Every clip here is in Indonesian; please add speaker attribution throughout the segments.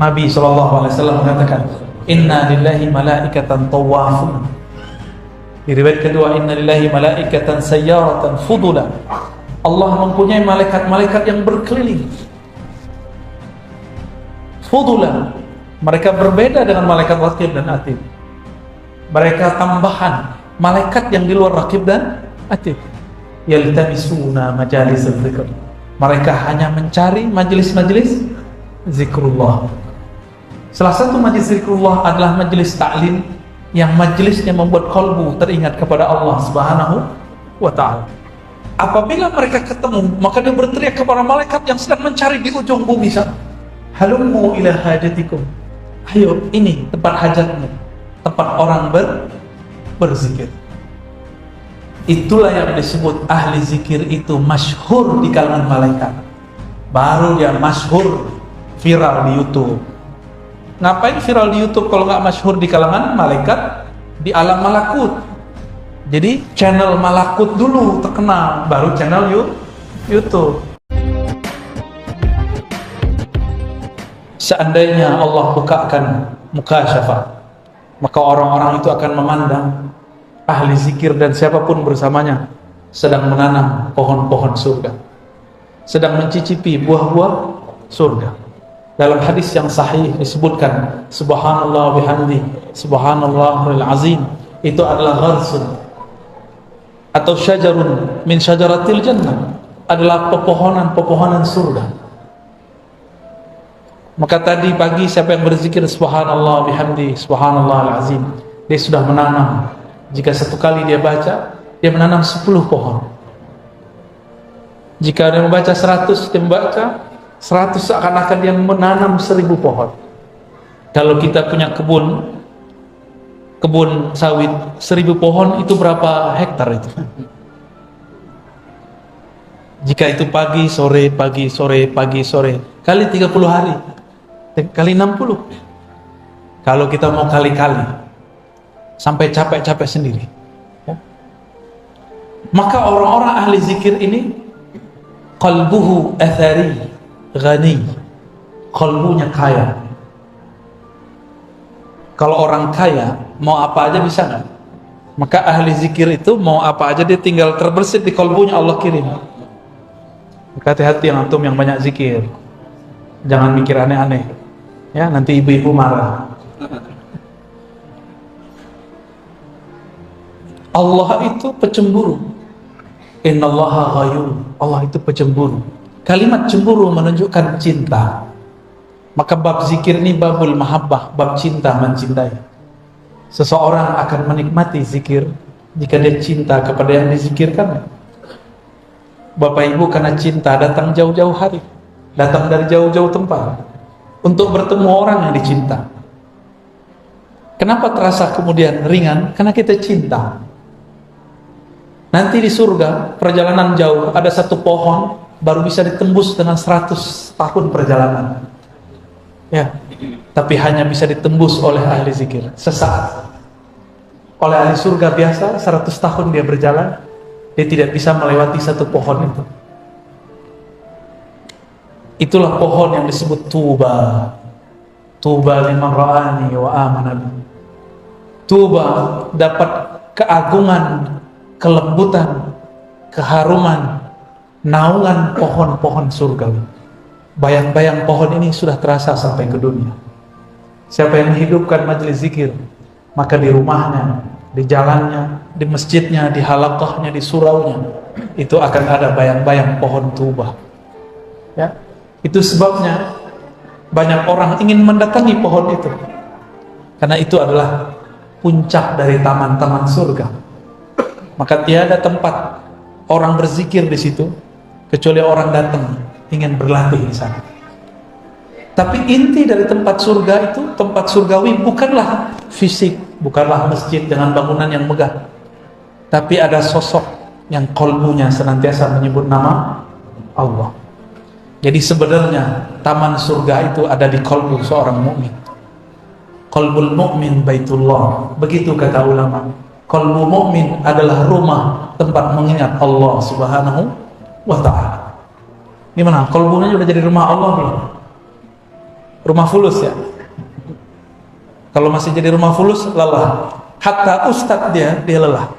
Speaker 1: Nabi SAW mengatakan, Inna lillahi malaikatan tawafun. Di riwayat kedua, Inna lillahi malaikatan sayyaratan fudula. Allah mempunyai malaikat-malaikat yang berkeliling. Fudula. Mereka berbeda dengan malaikat raqib dan atid. Mereka tambahan malaikat yang di luar raqib dan atid. Yaltamisuna majalis dzikr. Mereka hanya mencari majelis-majelis zikrullah. Salah satu majelis zikrullah adalah majelis ta'lim, yang majelisnya membuat kalbu teringat kepada Allah Subhanahu wa ta'ala. Apabila mereka ketemu, maka dia berteriak kepada malaikat yang sedang mencari di ujung bumi sana, halummu ila hajatikum. Ayo, ini tempat hajatmu, tempat orang berzikir. Itulah yang disebut ahli zikir itu masyhur di kalangan malaikat. Baru dia masyhur viral di YouTube. Ngapain viral di YouTube kalau nggak masyhur di kalangan malaikat di alam malakut? Jadi channel malakut dulu terkenal, baru channel YouTube. Seandainya Allah bukakan mukasyafah, maka orang-orang itu akan memandang ahli zikir dan siapapun bersamanya sedang menanam pohon-pohon surga, sedang mencicipi buah-buah surga. Dalam hadis yang sahih disebutkan, subhanallah bihamdi, subhanallahil azim, itu adalah gharsun atau syajarun min syajaratil jannah, adalah pepohonan-pepohonan surga. Maka tadi pagi siapa yang berzikir subhanallah bihamdi, subhanallahil azim, dia sudah menanam. Jika satu kali dia baca, dia menanam 10 pohon. Jika dia membaca 100, dia membaca 100, seakan-akan dia menanam 1000 pohon. Kalau kita punya kebun sawit 1000 pohon, itu berapa hektar itu? Jika itu pagi sore pagi sore pagi sore kali 30 hari kali 60. Kalau kita mau kali-kali sampai capek-capek sendiri, maka orang-orang ahli zikir ini qalbuhu athari ghani, kalbunya kaya. Kalau orang kaya mau apa aja bisa nggak? Maka ahli zikir itu mau apa aja dia tinggal terbersit di kalbunya, Allah kirim. Hati-hati yang antum yang banyak zikir, jangan mikir aneh-aneh ya, nanti ibu-ibu marah. Allah itu pecemburu. Innallaha ghayur. Allah itu pecemburu. Kalimat cemburu menunjukkan cinta. Maka bab zikir ini babul mahabbah, bab cinta, mencintai. Seseorang akan menikmati zikir jika dia cinta kepada yang dizikirkan. Bapak Ibu karena cinta datang jauh-jauh hari, datang dari jauh-jauh tempat untuk bertemu orang yang dicinta. Kenapa terasa kemudian ringan? Karena kita cinta. Nanti di surga perjalanan jauh, ada satu pohon baru bisa ditembus dengan 100 tahun perjalanan ya, tapi hanya bisa ditembus oleh ahli zikir sesaat. Oleh ahli surga biasa 100 tahun dia berjalan, dia tidak bisa melewati satu pohon itu. Itulah pohon yang disebut tuba. Tuba liman ra'ani wa amana bi. Tuba dapat keagungan, kelembutan, keharuman, naungan pohon-pohon surgawi. Bayang-bayang pohon ini sudah terasa sampai ke dunia. Siapa yang menghidupkan majelis zikir, maka di rumahnya, di jalannya, di masjidnya, di halaqahnya, di suraunya, itu akan ada bayang-bayang pohon tuba ya. Itu sebabnya banyak orang ingin mendatangi pohon itu, karena itu adalah puncak dari taman-taman surga. Maka tiada tempat orang berzikir di situ kecuali orang datang ingin berlatih di sana. Tapi inti dari tempat surga itu, tempat surgawi, bukanlah fisik, bukanlah masjid dengan bangunan yang megah, tapi ada sosok yang kalbunya senantiasa menyebut nama Allah. Jadi sebenarnya taman surga itu ada di kalbu seorang mukmin. Qalbul mu'min baitullah, begitu kata ulama. Qalbu mukmin adalah rumah tempat mengingat Allah Subhanahu wa ta'ala. Gimana? Qalbunya sudah jadi rumah Allah belum? Rumah fulus ya. Kalau masih jadi rumah fulus, lelah. Hatta ustadz dia lelah.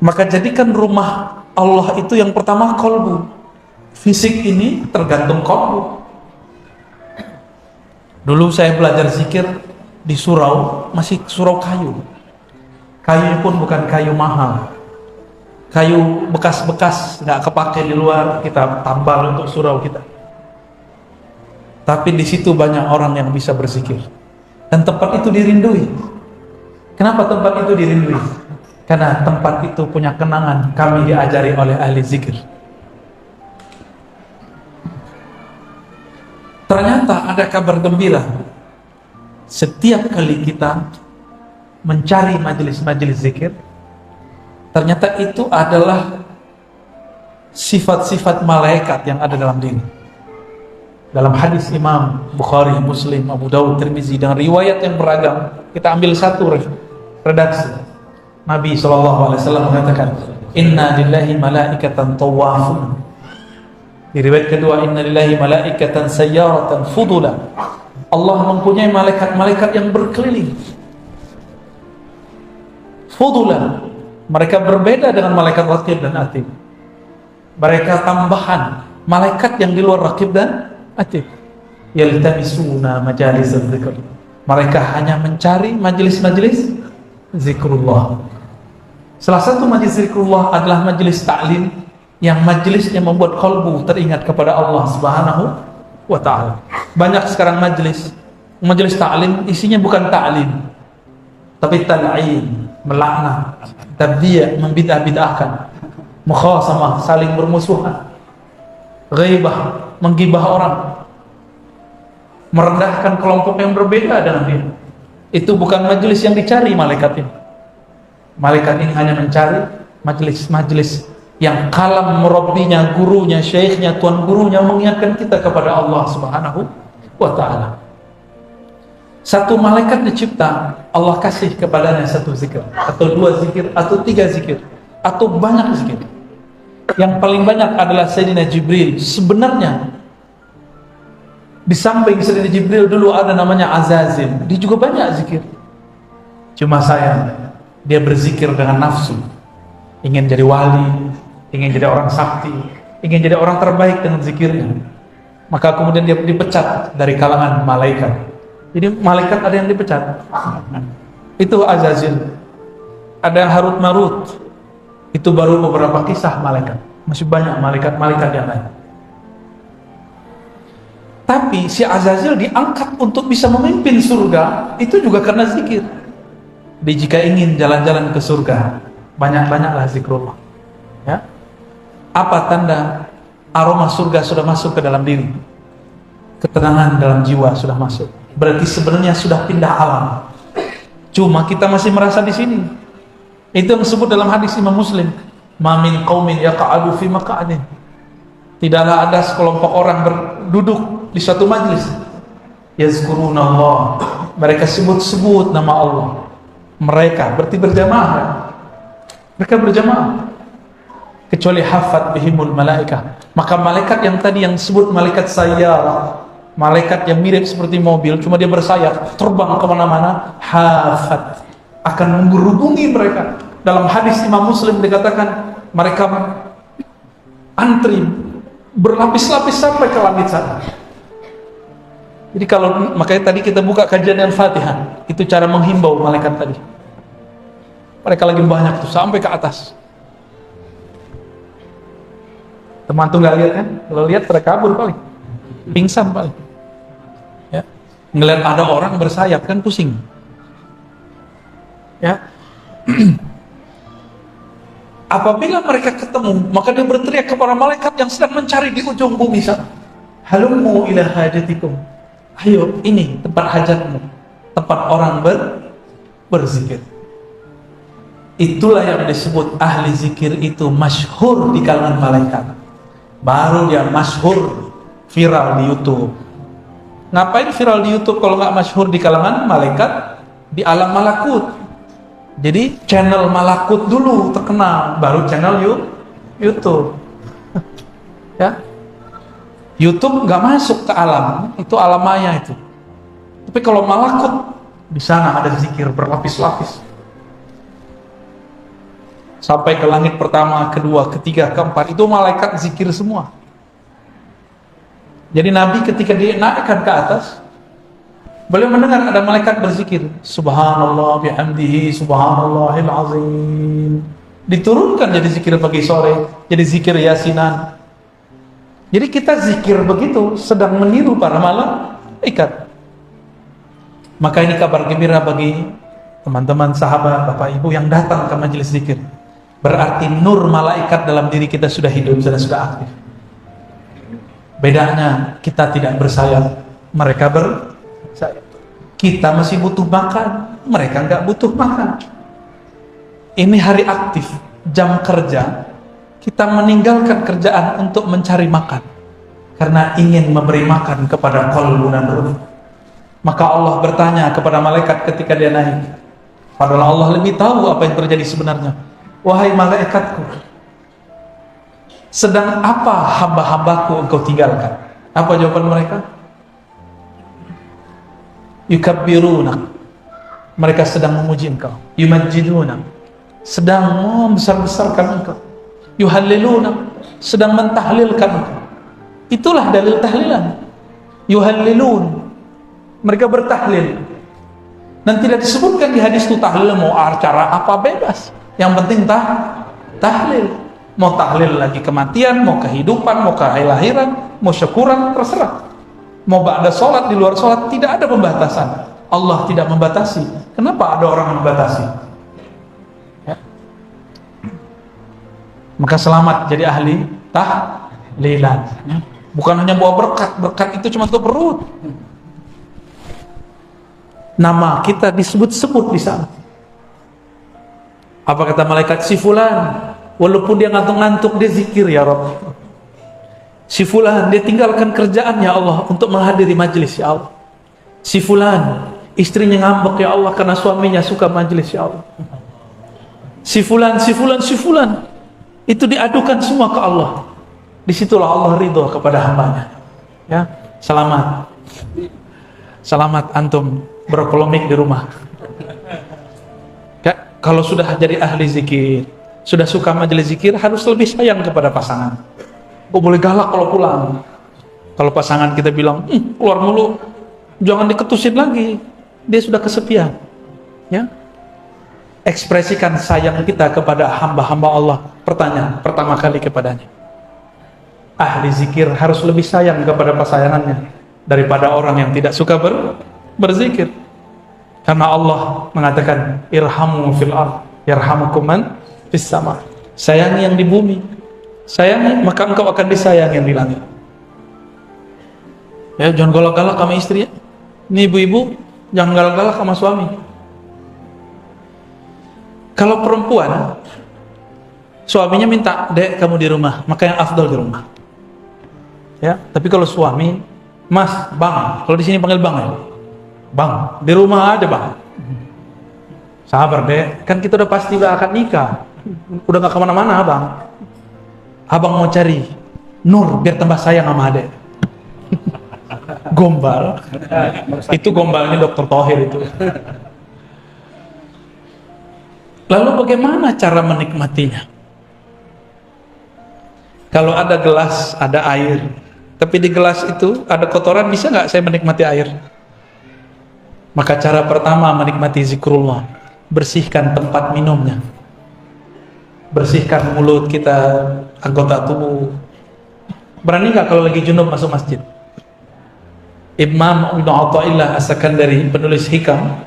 Speaker 1: Maka jadikan rumah Allah itu yang pertama kolbu. Fisik ini tergantung kolbu. Dulu saya belajar zikir di surau, masih surau kayu. Kayunya pun bukan kayu mahal. Kayu bekas-bekas, nggak kepake di luar, kita tambal untuk surau kita. Tapi di situ banyak orang yang bisa berzikir. Dan tempat itu dirindui. Kenapa tempat itu dirindui? Karena tempat itu punya kenangan kami diajari oleh ahli zikir. Ternyata ada kabar gembira. Setiap kali kita mencari majelis-majelis zikir, ternyata itu adalah sifat-sifat malaikat yang ada dalam diri. Dalam hadis Imam Bukhari, Muslim, Abu Dawud, Tirmizi dengan riwayat yang beragam, kita ambil satu redaksi. Nabi SAW mengatakan, Inna lillahi malaikatan tawafun. Di riwayat kedua, Inna lillahi malaikatan sayyaratan fudula. Allah mempunyai malaikat-malaikat yang berkeliling. Fudula. Mereka berbeda dengan malaikat raqib dan atid. Mereka tambahan, malaikat yang di luar raqib dan atid. Yaltamisuna majalis dzikr. Mereka hanya mencari majelis-majelis zikrullah. Salah satu majelis zikrullah adalah majelis ta'lim, yang majelisnya membuat kalbu teringat kepada Allah Subhanahu wa ta'ala. Banyak sekarang majelis ta'lim isinya bukan ta'lim, tapi tal'in, melaknat, tabdi', membidah-bidahkan, mukhasamah, saling bermusuhan, ghaibah, menggibah orang, merendahkan kelompok yang berbeda dengan dia. Itu bukan majelis yang dicari malaikat ini. Malaikat ini hanya mencari majelis-majelis yang kalam murabbinya, gurunya, syekhnya, tuan gurunya mengingatkan kita kepada Allah Subhanahu wa ta'ala. Satu malaikat dicipta, Allah kasih kepadanya satu zikir, atau dua zikir, atau tiga zikir, atau banyak zikir. Yang paling banyak adalah Sayyidina Jibril. Sebenarnya di samping Sayyidina Jibril dulu ada namanya Azazil, dia juga banyak zikir. Cuma sayang, dia berzikir dengan nafsu, ingin jadi wali, ingin jadi orang sakti, ingin jadi orang terbaik dengan zikirnya. Maka kemudian dia dipecat dari kalangan malaikat. Jadi malaikat ada yang dipecat. Itu Azazil. Ada yang Harut Marut. Itu baru beberapa kisah malaikat. Masih banyak malaikat-malaikat yang lain. Tapi si Azazil diangkat untuk bisa memimpin surga, itu juga karena zikir. Jadi jika ingin jalan-jalan ke surga, banyak-banyaklah zikrullah. Ya. Apa tanda aroma surga sudah masuk ke dalam diri? Ketenangan dalam jiwa sudah masuk. Berarti sebenarnya sudah pindah alam. Cuma kita masih merasa di sini. Itu yang disebut dalam hadis Imam Muslim, "Ma min qaumin yaq'adu fi maq'adin." Tidaklah ada sekelompok orang berduduk di suatu majlis, yazkurunallah, mereka sebut-sebut nama Allah. Mereka berarti berjamaah. Mereka berjamaah. Kecuali hafat bihimul malaikah. Maka malaikat yang tadi yang disebut malaikat sayyarah, malaikat yang mirip seperti mobil, cuma dia bersayap, terbang kemana-mana, hafat, akan menghubungi mereka. Dalam hadis Imam Muslim dikatakan mereka antri berlapis-lapis sampai ke langit sana. Jadi kalau makanya tadi kita buka kajian yang Fatihah, itu cara menghimbau malaikat tadi. Mereka lagi banyak tuh sampai ke atas. Teman tuh nggak lihat kan? Kalau lihat pada kabur paling, pingsan paling. Ya, ngeliat ada orang bersayap kan pusing. Ya. Apabila mereka ketemu, maka dia berteriak kepada malaikat yang sedang mencari di ujung bumi sana. Halummu ila hajatikum. Ayo, ini tempat hajatmu, tempat orang berzikir. Itulah yang disebut ahli zikir itu masyhur di kalangan malaikat. Baru dia masyhur, viral di YouTube. Ngapain viral di YouTube kalau nggak masyhur di kalangan malaikat? Di alam malakut. Jadi channel malakut dulu terkenal, baru channel YouTube. Ya. YouTube nggak masuk ke alam, itu alam maya itu. Tapi kalau malakut, di sana ada zikir berlapis-lapis. Sampai ke langit pertama, kedua, ketiga, keempat, itu malaikat zikir semua. Jadi Nabi ketika dinaikkan ke atas, beliau mendengar ada malaikat berzikir, Subhanallah bihamdihi, Subhanallahil azim. Diturunkan jadi zikir pagi sore, jadi zikir yasinan. Jadi kita zikir begitu, sedang meniru para malaikat. Maka ini kabar gembira bagi teman-teman, sahabat, bapak ibu yang datang ke majelis zikir. Berarti nur malaikat dalam diri kita sudah hidup, sudah aktif. Bedanya kita tidak bersayap, mereka bersayap. Kita masih butuh makan, mereka nggak butuh makan. Ini hari aktif, jam kerja, kita meninggalkan kerjaan untuk mencari makan karena ingin memberi makan kepada qalbun dan ruh. Maka Allah bertanya kepada malaikat ketika dia naik, padahal Allah lebih tahu apa yang terjadi sebenarnya. Wahai malaikatku, sedang apa hamba-hambaku engkau tinggalkan? Apa jawaban mereka? Yukabbiruna, mereka sedang memuji engkau. Yumajjiduna, sedang membesar-besarkan engkau. Yuhalliluna, sedang mentahlilkan engkau. Itulah dalil tahlilan. Yuhallilun, mereka bertahlil. Dan tidak disebutkan di hadis itu tahlil mau acara apa, bebas. Yang penting tahlil. Mau tahlil lagi kematian, mau kehidupan, mau kelahiran, mau syukuran, terserah. Mau ba'da sholat, di luar sholat, tidak ada pembatasan. Allah tidak membatasi. Kenapa ada orang membatasi? Ya. Maka selamat jadi ahli tahlilan. Ya. Bukan hanya bawa berkat, berkat itu cuma untuk perut. Nama kita disebut-sebut di sana. Apa kata malaikat? Si fulan, walaupun dia ngantuk-ngantuk, dia zikir, ya Rabb. Si fulan, dia tinggalkan kerjaannya Allah untuk menghadiri majelis, ya Allah. Si fulan, istrinya ngambek, ya Allah, karena suaminya suka majelis, ya Allah. Si fulan, itu diadukan semua ke Allah. Disitulah Allah ridho kepada hambanya. Ya, selamat antum berpolemik di rumah. Ya, kalau sudah jadi ahli zikir, sudah suka majelis zikir, harus lebih sayang kepada pasangan. Oh, boleh galak kalau pulang. Kalau pasangan kita bilang, keluar mulu, jangan diketusin lagi. Dia sudah kesepian. Ya, ekspresikan sayang kita kepada hamba-hamba Allah. Pertanyaan pertama kali kepadanya. Ahli zikir harus lebih sayang kepada pasangannya daripada orang yang tidak suka berzikir. Karena Allah mengatakan, irhamu fil ard yarhamukum man fis sama. Sayangi yang di bumi, sayangi maka engkau akan disayang yang di langit. Ya, jangan galak-galak sama istri ya. Ini ibu-ibu, jangan galak-galak sama suami. Kalau perempuan, suaminya minta, "Dek, kamu di rumah," maka yang afdal di rumah. Ya, tapi kalau suami, "Mas, Bang," kalau di sini panggil Bang ya. "Bang, di rumah aja, Bang." Sabar, Dek, kan kita udah pasti akan nikah. Udah gak kemana-mana, Bang. Abang mau cari Nur biar tambah sayang sama adek. Gombal. Itu gombalnya Dr. Thohir itu. Lalu bagaimana cara menikmatinya? Kalau ada gelas, ada air, tapi di gelas itu ada kotoran, bisa nggak saya menikmati air? Maka cara pertama menikmati zikrullah, bersihkan tempat minumnya, bersihkan mulut kita, anggota tubuh. Berani nggak kalau lagi junub masuk masjid? Imam Ibnu Athaillah As-Sakandari, penulis hikam,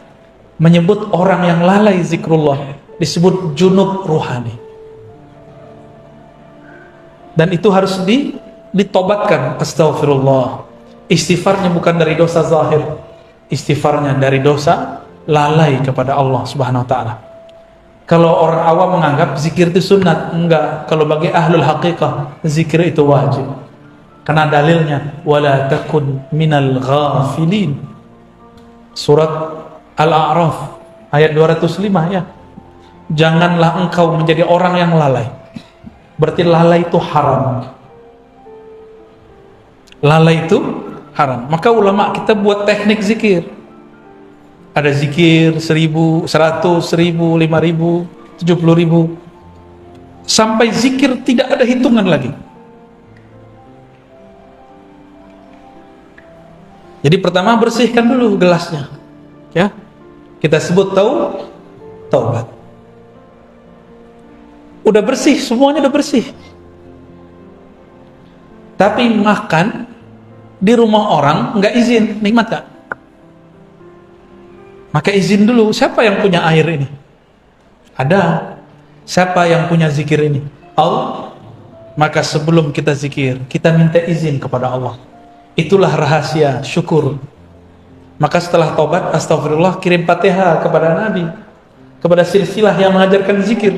Speaker 1: menyebut orang yang lalai zikrullah disebut junub ruhani. Dan itu harus ditobatkan. Astaghfirullah. Istighfarnya bukan dari dosa zahir, istighfarnya dari dosa lalai kepada Allah Subhanahu wa taala. Kalau orang awam menganggap zikir itu sunat, enggak. Kalau bagi ahlul haqiqah, zikir itu wajib. Karena dalilnya, wala takun minal ghafilin. Surat Al-A'raf ayat 205 ya. Janganlah engkau menjadi orang yang lalai. Berarti lalai itu haram. Lalai itu haram. Maka ulama kita buat teknik zikir. Ada zikir 1000, 100, 1000, 5000, 70.000, sampai zikir tidak ada hitungan lagi. Jadi pertama bersihkan dulu gelasnya, ya. Kita sebut taubat. Udah bersih, semuanya udah bersih. Tapi makan di rumah orang nggak izin, nikmat gak? Maka izin dulu, siapa yang punya air ini? Ada. Siapa yang punya zikir ini? Allah. Maka sebelum kita zikir, kita minta izin kepada Allah. Itulah rahasia syukur. Maka setelah taubat, astagfirullah, kirim Fatihah kepada Nabi, kepada silsilah yang mengajarkan zikir.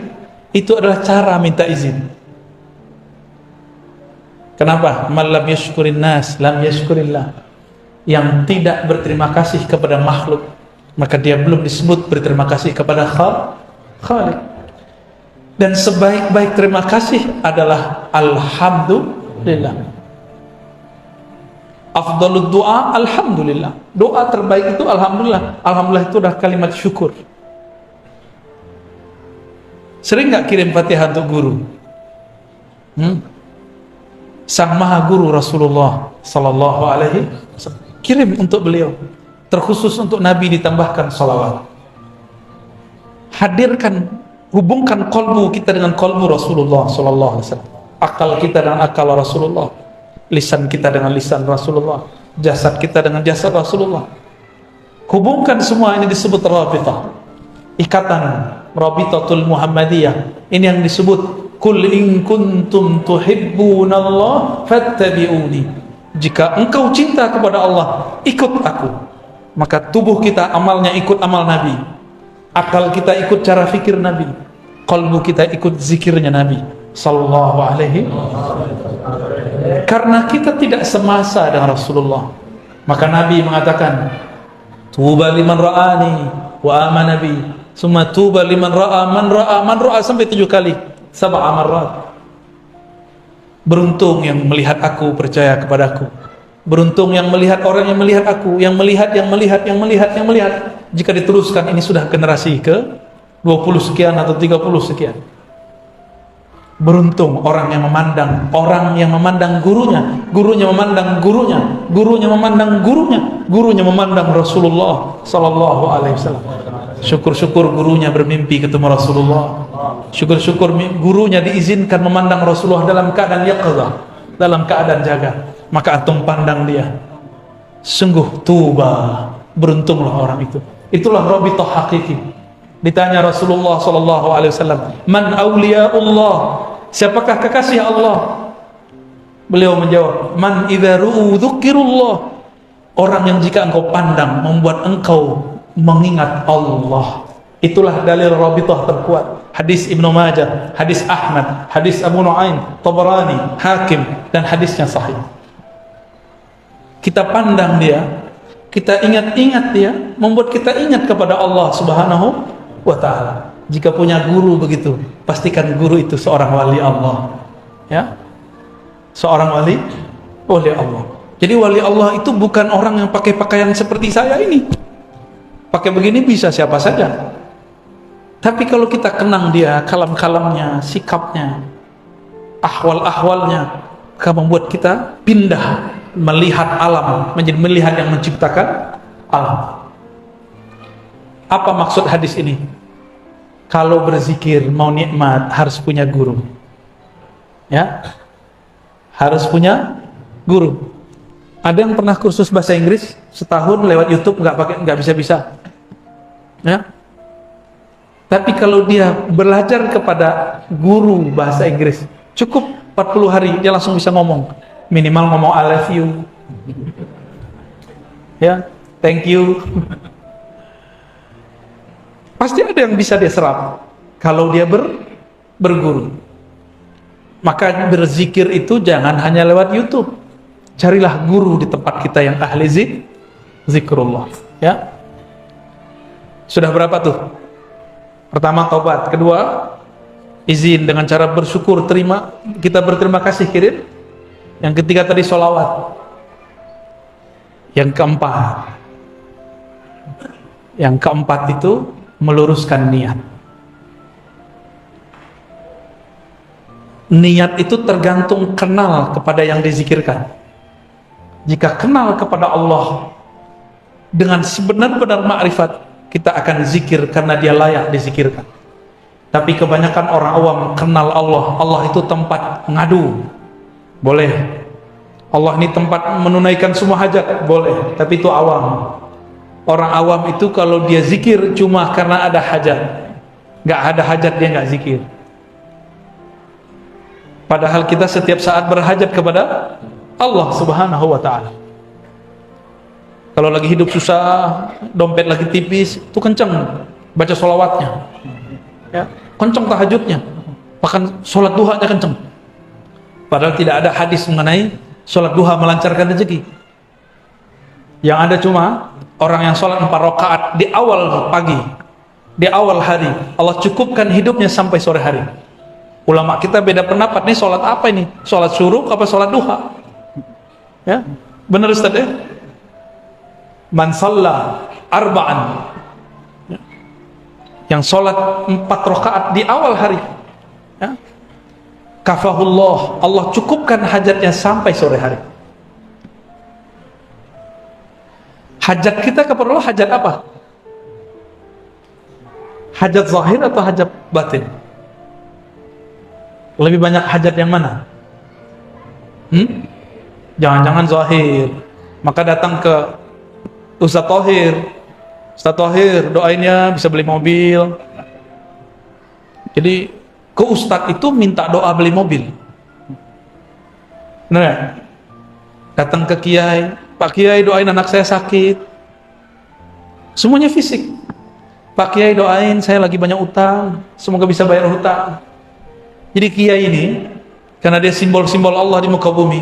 Speaker 1: Itu adalah cara minta izin. Kenapa? Man lam yashkurin nas, lam yashkurillah. Yang tidak berterima kasih kepada makhluk, maka dia belum disebut berterima kasih kepada Khalik. Dan sebaik-baik terima kasih adalah alhamdulillah. Afdalud doa alhamdulillah. Doa terbaik itu alhamdulillah. Alhamdulillah itu adalah kalimat syukur. Sering gak kirim Fatihah untuk guru? Sang Maha Guru Rasulullah sallallahu alaihi wasallam, kirim untuk beliau. Terkhusus untuk Nabi ditambahkan salawat. Hadirkan, hubungkan kolbu kita dengan kolbu Rasulullah sallallahu alaihi wasallam. Akal kita dengan akal Rasulullah, lisan kita dengan lisan Rasulullah, jasad kita dengan jasad Rasulullah. Hubungkan semua ini disebut rabitah. Ikatan Rabitatul Muhammadiyah. Ini yang disebut Qul in kuntum tuhibbunallah fattabi'uni. Jika engkau cinta kepada Allah, ikut aku. Maka tubuh kita amalnya ikut amal Nabi, akal kita ikut cara fikir Nabi, qalbu kita ikut zikirnya Nabi sallallahu alaihi. Karena kita tidak semasa dengan Rasulullah, maka Nabi mengatakan, tuba liman ra'ani wa amana bi, summa tuba liman ra'a man ra'a sampai 7 kali, 7 marrat. Beruntung yang melihat aku, percaya kepadaku. Beruntung yang melihat orang yang melihat aku, yang melihat. Jika diteruskan, ini sudah generasi ke 20 sekian atau 30 sekian. Beruntung orang yang memandang gurunya, gurunya memandang gurunya, gurunya memandang gurunya, gurunya memandang Rasulullah sallallahu alaihi wasallam. Syukur-syukur gurunya bermimpi ketemu Rasulullah. Syukur-syukur gurunya diizinkan memandang Rasulullah dalam keadaan yaqظah, dalam keadaan jaga. Maka antum pandang dia. Sungguh tuba, beruntunglah orang itu. Itulah rabitah hakiki. Ditanya Rasulullah sallallahu alaihi wasallam, "Man auliyaullah?" Siapakah kekasih Allah? Beliau menjawab, "Man idza ru'u dzukirullah." Orang yang jika engkau pandang membuat engkau mengingat Allah. Itulah dalil rabitah terkuat. Hadis Ibnu Majah, hadis Ahmad, hadis Abu Nuaim, Tabarani, Hakim, dan hadisnya sahih. Kita pandang dia, kita ingat-ingat dia, membuat kita ingat kepada Allah Subhanahu wa ta'ala. Jika punya guru begitu, pastikan guru itu seorang wali Allah, ya, seorang wali Allah. Jadi wali Allah itu bukan orang yang pakai pakaian seperti saya ini. Pakai begini bisa siapa saja. Tapi kalau kita kenang dia, kalam-kalamnya, sikapnya, ahwal-ahwalnya, akan membuat kita pindah melihat alam, menjadi melihat yang menciptakan alam. Apa maksud hadis ini? Kalau berzikir mau nikmat harus punya guru, ya, harus punya guru. Ada yang pernah kursus bahasa Inggris setahun lewat YouTube nggak bisa, ya. Tapi kalau dia belajar kepada guru bahasa Inggris, cukup 40 hari dia langsung bisa ngomong. Minimal ngomong I love you, ya, thank you. Pasti ada yang bisa dia serap kalau dia berguru. Maka berzikir itu jangan hanya lewat YouTube. Carilah guru di tempat kita yang ahli zikrullah, ya. Sudah berapa tuh? Pertama taubat, kedua izin dengan cara bersyukur, kita berterima kasih, kirim. Yang ketiga tadi sholawat, Yang keempat itu meluruskan niat. Niat itu tergantung kenal kepada yang dizikirkan. Jika kenal kepada Allah dengan sebenar-benar makrifat, kita akan zikir karena dia layak dizikirkan. Tapi kebanyakan orang awam kenal Allah itu tempat ngadu, boleh. Allah ini tempat menunaikan semua hajat, boleh. Tapi itu awam. Orang awam itu kalau dia zikir cuma karena ada hajat. Gak ada hajat dia gak zikir. Padahal kita setiap saat berhajat kepada Allah Subhanahu wa ta'ala. Kalau lagi hidup susah, dompet lagi tipis, itu kenceng baca sholawatnya, ya, kenceng tahajudnya, bahkan sholat duhanya kenceng. Padahal tidak ada hadis mengenai sholat duha melancarkan rezeki. Yang ada cuma orang yang sholat 4 rakaat di awal pagi, di awal hari, Allah cukupkan hidupnya sampai sore hari. Ulama kita beda pendapat, nih sholat apa ini? Sholat syuruk apa sholat duha? Ya, benar Ustaz ya? Man shalla arba'an, yang sholat 4 rakaat di awal hari, ya, kafahullah, Allah cukupkan hajatnya sampai sore hari. Hajat kita kepada Allah hajat apa? Hajat zahir atau hajat batin? Lebih banyak hajat yang mana? Jangan-jangan zahir. Maka datang ke Ustaz Thohir, doainnya bisa beli mobil. Jadi ke Ustaz itu minta doa beli mobil. Benar ya? Datang ke Kiai, Pak Kiai doain anak saya sakit. Semuanya fisik. Pak Kiai doain saya lagi banyak utang, semoga bisa bayar hutang. Jadi Kiai ini, karena dia simbol-simbol Allah di muka bumi,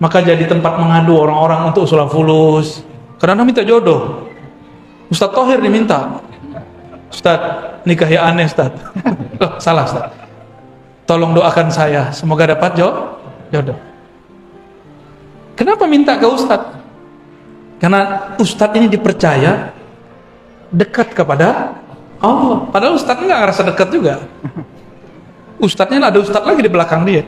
Speaker 1: maka jadi tempat mengadu orang-orang untuk usulan fulus. Karena minta jodoh, Ustaz Thohir diminta, Ustaz nikahi aneh Ustaz. Oh, salah Ustaz, tolong doakan saya semoga dapat jodoh. Kenapa minta ke Ustaz? Karena Ustaz ini dipercaya dekat kepada Allah. Padahal Ustaz nggak ngerasa dekat juga. Ustaznya ada Ustaz lagi di belakang dia.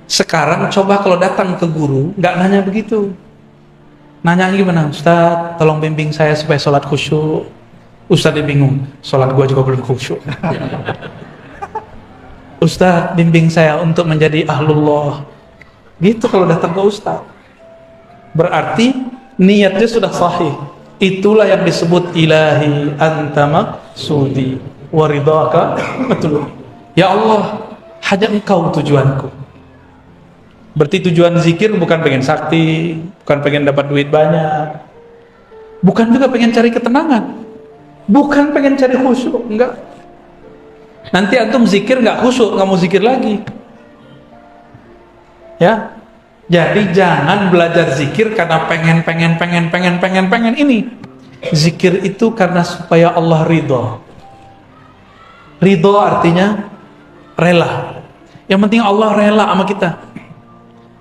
Speaker 1: Sekarang coba kalau datang ke guru, nggak nanya begitu. Nanya gimana? Ustaz, tolong bimbing saya supaya sholat khusyuk. Ustaz dia bingung, sholat gua juga belum khusyuk. Ustaz, bimbing saya untuk menjadi ahlullah. Gitu kalau datang ke Ustaz. Berarti niatnya sudah sahih. Itulah yang disebut ilahi anta maqsudi wa ridhaka matlubi. Ya Allah, hanya Engkau tujuanku. Berarti tujuan zikir bukan pengen sakti, bukan pengen dapat duit banyak, bukan juga pengen cari ketenangan, bukan pengen cari khusyuk, enggak. Nanti antum zikir nggak khusyuk, nggak mau zikir lagi. Ya, jadi jangan belajar zikir karena pengen ini. Zikir itu karena supaya Allah ridho. Ridho artinya rela. Yang penting Allah rela sama kita.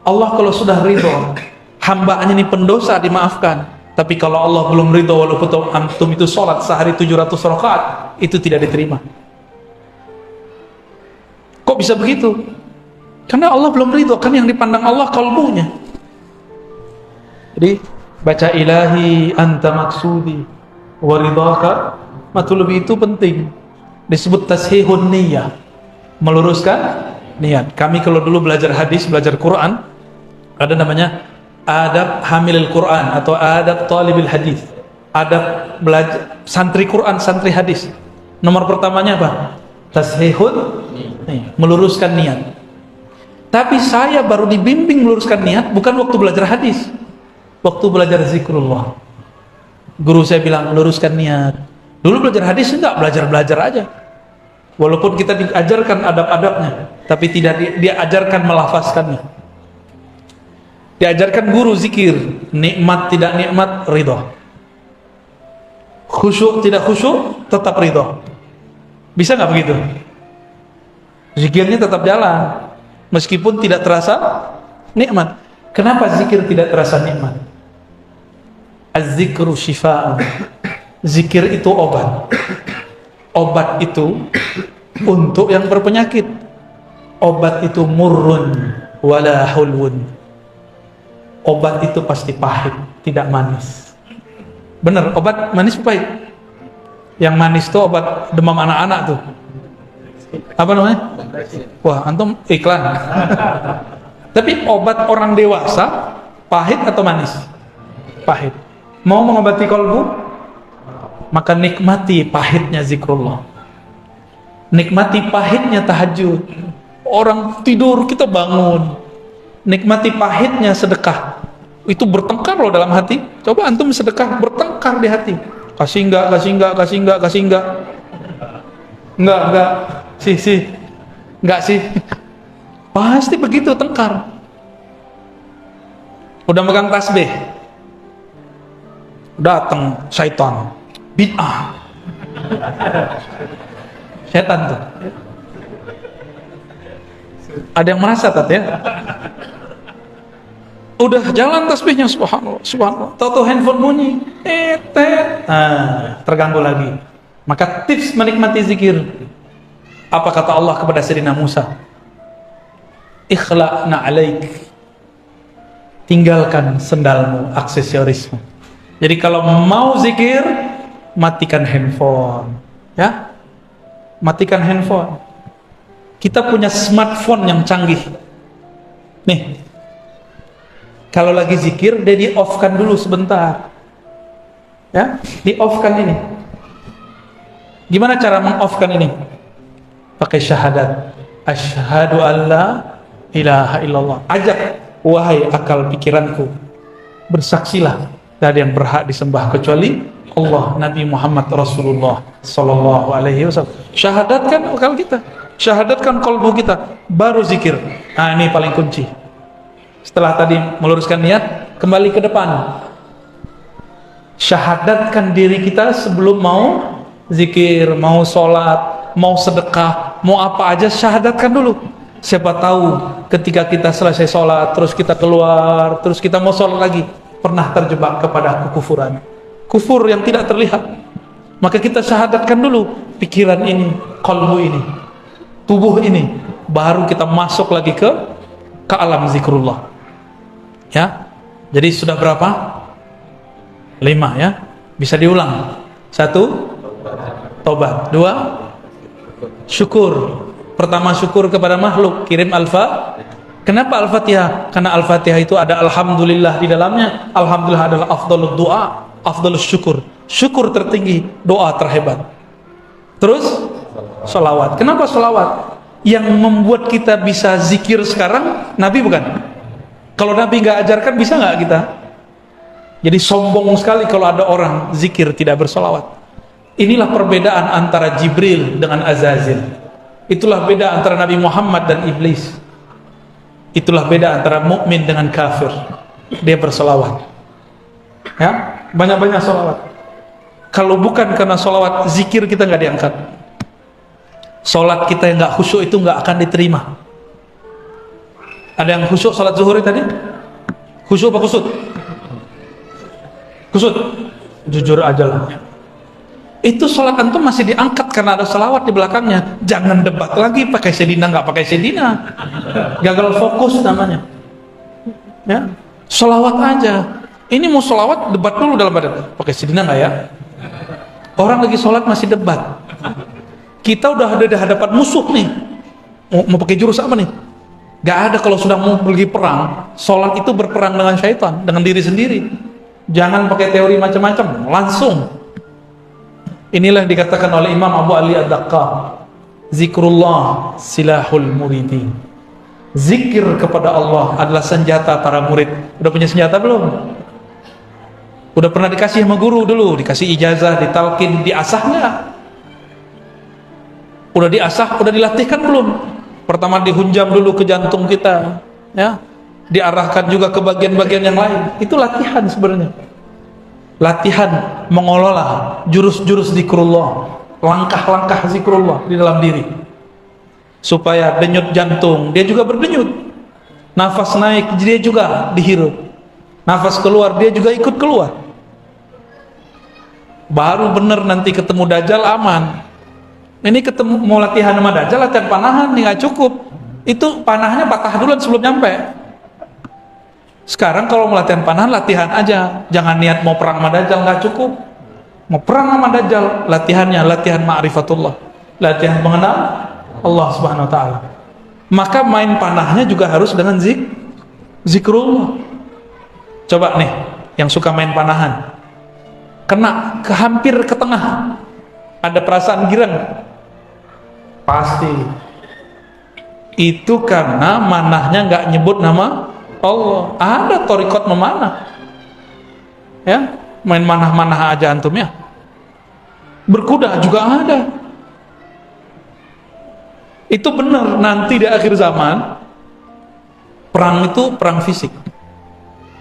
Speaker 1: Allah kalau sudah ridho, hambanya ini pendosa dimaafkan. Tapi kalau Allah belum ridho, walaupun antum itu sholat sehari 700 rakaat, itu tidak diterima. Kok bisa begitu? Karena Allah belum ridho, kan yang dipandang Allah kalbunya. Jadi baca ilahi anta maksudi wa ridhaka matlubi itu penting. Disebut tashihun niyah, meluruskan niat. Kami kalau dulu belajar hadis, belajar Quran, ada namanya adab hamilil Quran atau adab talibil hadis. Adab belajar santri Quran, santri hadis. Nomor pertamanya apa? Tashihun, meluruskan niat. Tapi saya baru dibimbing meluruskan niat bukan waktu belajar hadis, waktu belajar zikrullah. Guru saya bilang meluruskan niat. Dulu belajar hadis enggak, belajar aja. Walaupun kita diajarkan adab-adabnya, tapi tidak diajarkan melafazkannya. Diajarkan guru zikir, nikmat tidak nikmat ridho, khusyuk tidak khusyuk tetap ridho. Bisa nggak begitu? Zikirnya tetap jalan meskipun tidak terasa nikmat. Kenapa zikir tidak terasa nikmat? Az-zikru syifa'un. Zikir itu obat. Obat itu untuk yang berpenyakit. Obat itu murrun wala hulwun. Obat itu pasti pahit, tidak manis. Benar, obat manis pahit. Yang manis itu obat demam anak-anak tuh. Apa namanya? Wah, antum iklan. Tapi obat orang dewasa pahit atau manis? Pahit. Mau mengobati kalbu? Maka nikmati pahitnya zikrullah. Nikmati pahitnya tahajud. Orang tidur kita bangun. Nikmati pahitnya sedekah. Itu bertengkar loh dalam hati. Coba antum sedekah, bertengkar di hati. Kasih enggak, kasih enggak, kasih enggak, kasih enggak. Enggak. Sih. Enggak sih. Pasti begitu tengkar. Udah megang tasbih. Datang syaitan. Bid'ah. Setan tuh. Ada yang merasa ya? Udah jalan tasbihnya, subhanallah. Tahu handphone bunyi, terganggu lagi. Maka tips menikmati zikir. Apa kata Allah kepada Sayyidina Musa? Ikhla'na alaik. Tinggalkan sendalmu, aksesorismu. Jadi kalau mau zikir, matikan handphone. Ya, matikan handphone. Kita punya smartphone yang canggih. Nih, kalau lagi zikir, dia di-off-kan dulu sebentar. Ya, di-off-kan ini. Gimana cara meng-off-kan ini? Pakai syahadat. Asyhadu alla ilaha illallah. Ajak, wahai akal pikiranku, bersaksilah dari yang berhak disembah kecuali Allah, Nabi Muhammad Rasulullah sallallahu alaihi wasallam. Syahadatkan akal kita, syahadatkan kalbu kita, baru zikir. Nah, ini paling kunci. Setelah tadi meluruskan niat, kembali ke depan. Syahadatkan diri kita sebelum mau zikir, mau sholat, mau sedekah, mau apa aja, syahadatkan dulu. Siapa tahu ketika kita selesai sholat, terus kita keluar, terus kita mau sholat lagi, pernah terjebak kepada kekufuran, kufur yang tidak terlihat. Maka kita syahadatkan dulu pikiran ini, kalbu ini, tubuh ini, baru kita masuk lagi ke alam zikrullah. Ya, jadi sudah berapa? 5 ya. Bisa diulang. 1, tobat. 2, syukur. Pertama, syukur kepada makhluk, kirim Kenapa Al-Fatihah? Karena Al-Fatihah itu ada alhamdulillah di dalamnya. Alhamdulillah adalah afdalud doa, afdalus syukur. Syukur tertinggi, doa terhebat. Terus sholawat. Kenapa sholawat? Yang membuat kita bisa zikir sekarang Nabi bukan? Kalau Nabi nggak ajarkan, bisa nggak kita? Jadi sombong sekali kalau ada orang zikir tidak bersolawat. Inilah perbedaan antara Jibril dengan Azazil. Itulah beda antara Nabi Muhammad dan Iblis. Itulah beda antara mukmin dengan kafir. Dia bersolawat. Ya, banyak-banyak solawat. Kalau bukan karena solawat, zikir kita nggak diangkat. Solat kita yang nggak khusyuk itu nggak akan diterima. Ada yang khusyuk salat zuhur tadi? Khusyuk apa kusut? Kusut. Jujur aja lah. Itu salat antum masih diangkat karena ada salawat di belakangnya. Jangan debat lagi pakai sedina nggak pakai sedina. Gagal fokus namanya. Ya, salawat aja. Ini mau salawat, debat dulu dalam badan. Pakai sedina nggak ya? Orang lagi salat masih debat. Kita udah ada di hadapan musuh nih. Mau pakai jurus apa nih? Gak ada. Kalau sudah mau pergi perang, sholat itu berperang dengan syaitan, dengan diri sendiri. Jangan pakai teori macam-macam, langsung. Inilah yang dikatakan oleh Imam Abu Ali Ad-Daqqaq, zikrullah silahul muridin. Zikir kepada Allah adalah senjata para murid. Udah punya senjata belum? Udah pernah dikasih sama guru dulu, dikasih ijazah, ditalkin, diasah nggak? Udah diasah, udah dilatihkan belum? Pertama dihunjam dulu ke jantung kita, ya, diarahkan juga ke bagian-bagian yang lain. Itu latihan sebenarnya. Latihan mengelola jurus-jurus zikrullah, langkah-langkah zikrullah di dalam diri, supaya denyut jantung dia juga berdenyut. Nafas naik dia juga dihirup, nafas keluar dia juga ikut keluar. Baru bener nanti ketemu Dajjal aman. Ini ketemu mau latihan sama Dajjal, latihan panahan nih nggak cukup. Itu panahnya patah duluan sebelum nyampe. Sekarang kalau mau latihan panahan, latihan aja. Jangan niat mau perang sama Dajjal, nggak cukup. Mau perang sama Dajjal, latihannya latihan ma'rifatullah, latihan mengenal Allah Subhanahu wa taala. Maka main panahnya juga harus dengan zikrullah. Coba nih yang suka main panahan, kena hampir ke tengah, ada perasaan girang? Pasti itu karena manahnya nggak nyebut nama Allah. Ada torikot memanah, ya, main manah-manah aja antum ya. Berkuda juga ada. Itu benar, nanti di akhir zaman perang itu perang fisik,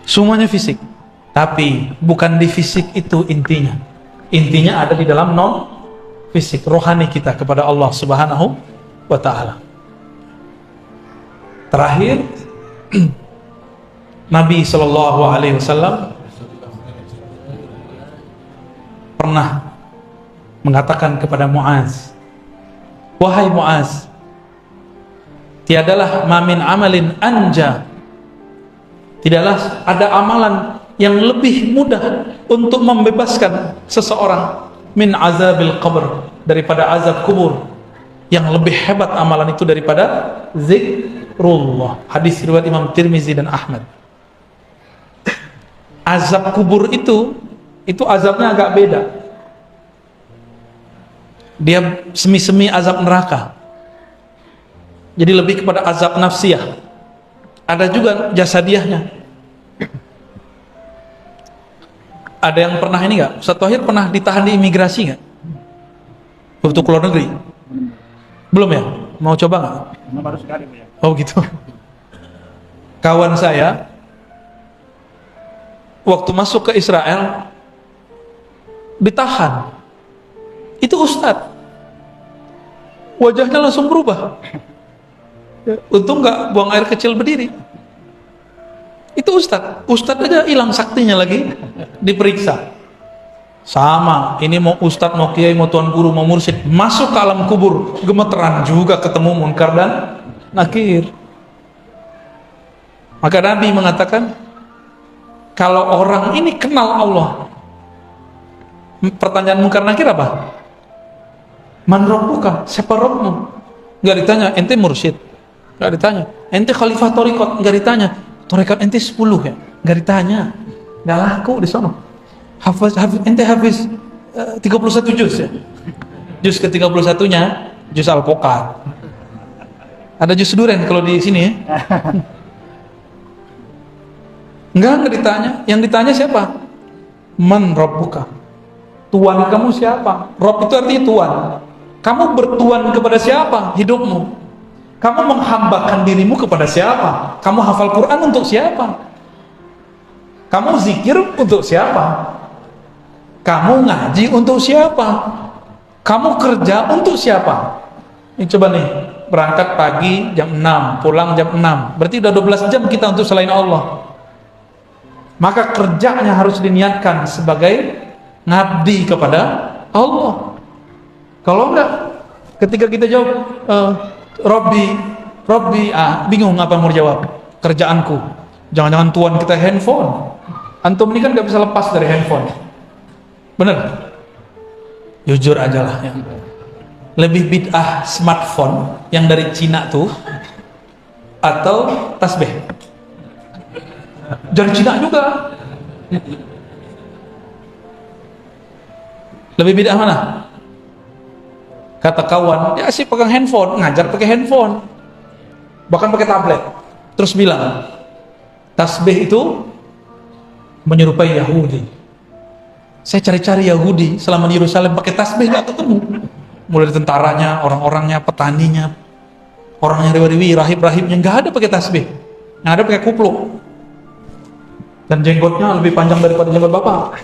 Speaker 1: semuanya fisik. Tapi bukan di fisik itu intinya. Intinya ada di dalam non fisik, rohani kita kepada Allah Subhanahu wa taala. Terakhir Nabi Shallallahu alaihi wasallam pernah mengatakan kepada Muaz, wahai Muaz, tiadalah mamin amalin anja, tidaklah ada amalan yang lebih mudah untuk membebaskan seseorang min azabil qabr, daripada azab kubur. Yang lebih hebat amalan itu daripada zikrullah. Hadis riwayat Imam Tirmizi dan Ahmad. Azab kubur itu azabnya agak beda. Dia semi-semi azab neraka. Jadi lebih kepada azab nafsiyah. Ada juga jasadiahnya. Ada yang pernah ini nggak? Ustaz Thahir pernah ditahan di imigrasi nggak? Waktu keluar negeri? Belum ya? Mau coba nggak?
Speaker 2: Baru sekali ya.
Speaker 1: Oh gitu. Kawan saya waktu masuk ke Israel ditahan. Itu ustadz. Wajahnya langsung berubah. Untung nggak buang air kecil berdiri. Itu ustadz aja hilang saktinya lagi diperiksa. Sama, ini mau ustadz, mau kiai, mau tuan guru, mau mursyid, masuk ke alam kubur, gemeteran juga ketemu munkar dan nakir. Maka Nabi mengatakan, kalau orang ini kenal Allah, pertanyaan munkar nakir apa? Man rabbuka, siapa Rabbmu? Nggak ditanya, ente mursyid. Nggak ditanya, ente khalifah torikot. Nggak ditanya, torikot ente 10 ya. Nggak ditanya, nggak laku di sana. Ente hafiz 31 juz ya. Juz ke 31-nya juz Al-Pokat. Ada juz duren kalau di sini ya. Nggak ditanya. Yang ditanya siapa? Man rabbuka, Tuhan kamu siapa? Rob itu artinya Tuhan. Kamu bertuan kepada siapa hidupmu? Kamu menghambakan dirimu kepada siapa? Kamu hafal Quran untuk siapa? Kamu zikir untuk siapa? Kamu ngaji untuk siapa? Kamu kerja untuk siapa? Ini coba nih, berangkat pagi jam 6, pulang jam 6. Berarti udah 12 jam kita untuk selain Allah. Maka kerjanya harus diniatkan sebagai ngabdi kepada Allah. Kalau enggak, ketika kita jawab Robbi, bingung apa mau jawab. Kerjaanku. Jangan-jangan Tuhan kita handphone. Antum ini kan nggak bisa lepas dari handphone. Bener? Jujur aja lah ya. Lebih bid'ah smartphone yang dari Cina tuh atau tasbih? Dari Cina juga. Lebih bid'ah mana? Kata kawan, dia sih pegang handphone, ngajar pakai handphone, bahkan pakai tablet. Terus bilang, tasbih itu menyerupai Yahudi. Saya cari-cari Yahudi selama di Yerusalem pakai tasbih nggak ketemu. Mulai dari tentaranya, orang-orangnya, petaninya, orangnya riwi-riwi, rahib-rahibnya nggak ada pakai tasbih, yang ada pakai kupluk. Dan jenggotnya lebih panjang daripada jenggot bapak.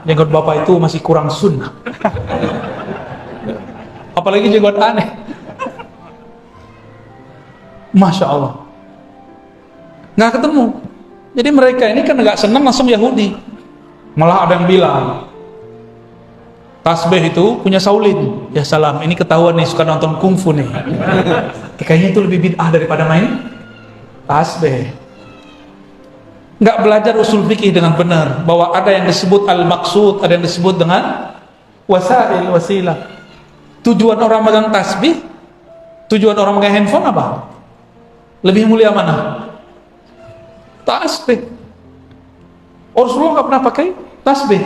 Speaker 1: Jenggot bapak itu masih kurang sunnah. Apalagi jenggot aneh. Masya Allah. nggak ketemu. Jadi mereka ini kan nggak senang langsung Yahudi. Malah ada yang bilang tasbih itu punya Saulin. Ya salam, ini ketahuan nih suka nonton kungfu nih. Kayaknya itu lebih bid'ah daripada main tasbih. Nggak belajar usul fikih dengan benar, bahwa ada yang disebut al-maqsud, ada yang disebut dengan wasail, wasilah. Tujuan orang megang tasbih, tujuan orang megang handphone apa? Lebih mulia mana? Tasbih. Rasulullah nggak pernah pakai tasbih.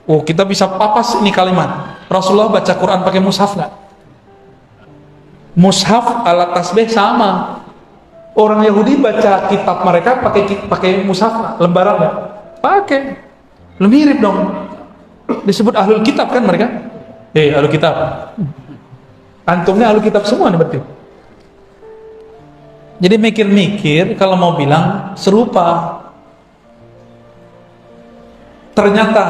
Speaker 1: Oh, kita bisa papas ini kalimat. Rasulullah baca Quran pakai mushaf nggak? Mushaf alat tasbih sama. Orang Yahudi baca kitab mereka pakai mushaf, lembaran nggak? Pakai. Lu mirip dong. Disebut ahlul kitab kan mereka? Ahlul kitab. Antumnya ahlul kitab semua nih berarti. Jadi mikir-mikir kalau mau bilang serupa. Ternyata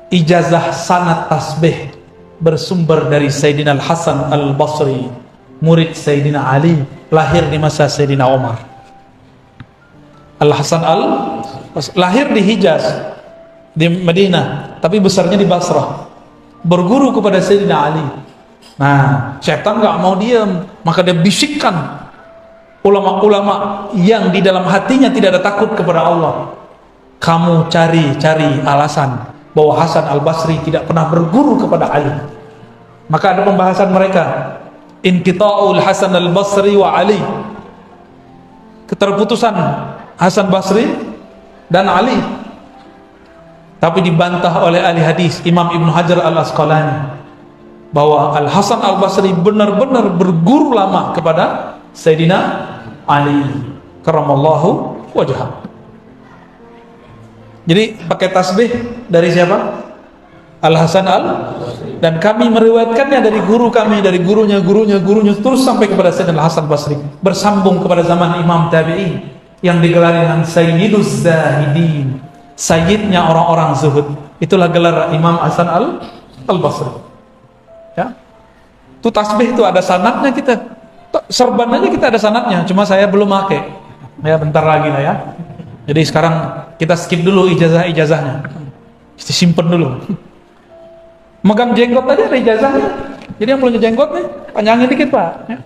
Speaker 1: ijazah sanad tasbih bersumber dari Sayyidina Al-Hasan Al-Basri, murid Sayyidina Ali, lahir di masa Sayyidina Umar. Al-Hasan lahir di Hijaz, di Madinah, tapi besarnya di Basrah. Berguru kepada Sayyidina Ali. Nah, syaitan nggak mau diam, maka dia bisikkan ulama-ulama yang di dalam hatinya tidak ada takut kepada Allah. Kamu cari alasan bahwa Hasan Al-Basri tidak pernah berguru kepada Ali. Maka ada pembahasan mereka, inqita'ul Hasan Al-Basri wa Ali, keterputusan Hasan Basri dan Ali. Tapi dibantah oleh ahli hadis Imam Ibnu Hajar Al-Asqalani bahwa Al-Hasan Al-Basri benar-benar berguru lama kepada Sayyidina Ali karramallahu wajhah. Jadi pakai tasbih dari siapa? Al-Hasan dan kami meriwayatkannya dari guru kami, dari gurunya terus sampai kepada Sayyidina Al-Hasan Basri, bersambung kepada zaman Imam Tabi'in yang digelar dengan Sayyiduz Zahidin, sayyidnya orang-orang zuhud. Itulah gelar Imam Hasan Al-Basri. Ya. Itu tasbih itu ada sanadnya, kita serban aja kita ada sanadnya, cuma saya belum pakai. Ya bentar lagi lah ya. Jadi sekarang kita skip dulu ijazahnya, simpen dulu. Megang jenggot aja ada ijazahnya. Jadi yang punya jenggot nih panjangin dikit pak. Ya.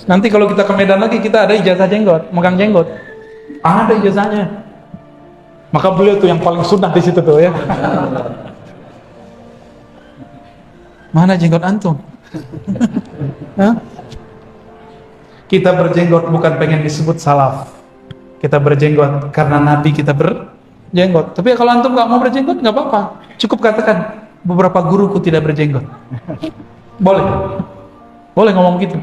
Speaker 1: Nanti kalau kita ke Medan lagi kita ada ijazah jenggot, megang jenggot, ada ijazahnya. Maka beliau tuh yang paling sunnah di situ tuh ya. Mana jenggot antum? Hah? Kita berjenggot bukan pengen disebut salaf. Kita berjenggot karena Nabi kita berjenggot. Tapi kalau antum nggak mau berjenggot nggak apa-apa. Cukup katakan beberapa guruku tidak berjenggot. Boleh ngomong gitu.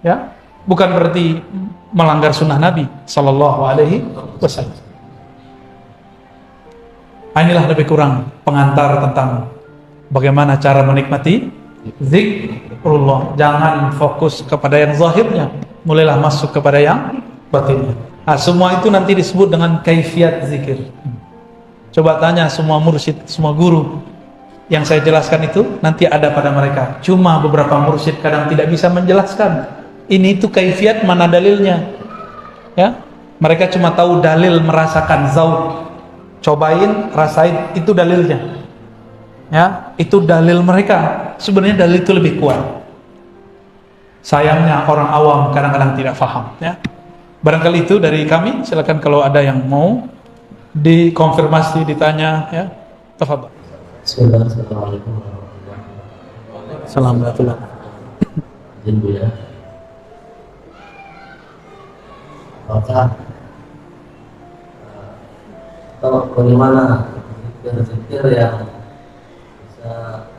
Speaker 1: Ya, bukan berarti melanggar sunnah Nabi Sallallahu Alaihi Wasallam. Inilah lebih kurang pengantar tentang bagaimana cara menikmati zikrullah. Jangan fokus kepada yang zahirnya, mulailah masuk kepada yang batinnya. Nah, semua itu nanti disebut dengan kaifiat zikir. Coba tanya semua mursyid, semua guru, yang saya jelaskan itu nanti ada pada mereka. Cuma beberapa mursyid kadang tidak bisa menjelaskan. Ini itu kaifiat, mana dalilnya? Ya, mereka cuma tahu dalil merasakan zauq. Cobain, rasain, itu dalilnya. Ya, itu dalil mereka. Sebenarnya dalil itu lebih kuat. Sayangnya orang awam kadang-kadang tidak paham. Ya. Barangkali itu dari kami. Silakan kalau ada yang mau dikonfirmasi, ditanya. Ya, tafadhol.
Speaker 2: Assalamualaikum warahmatullahi wabarakatuh.
Speaker 1: Assalamualaikum.
Speaker 2: Izin Bu ya. Apakah atau bagaimana zikir yang bisa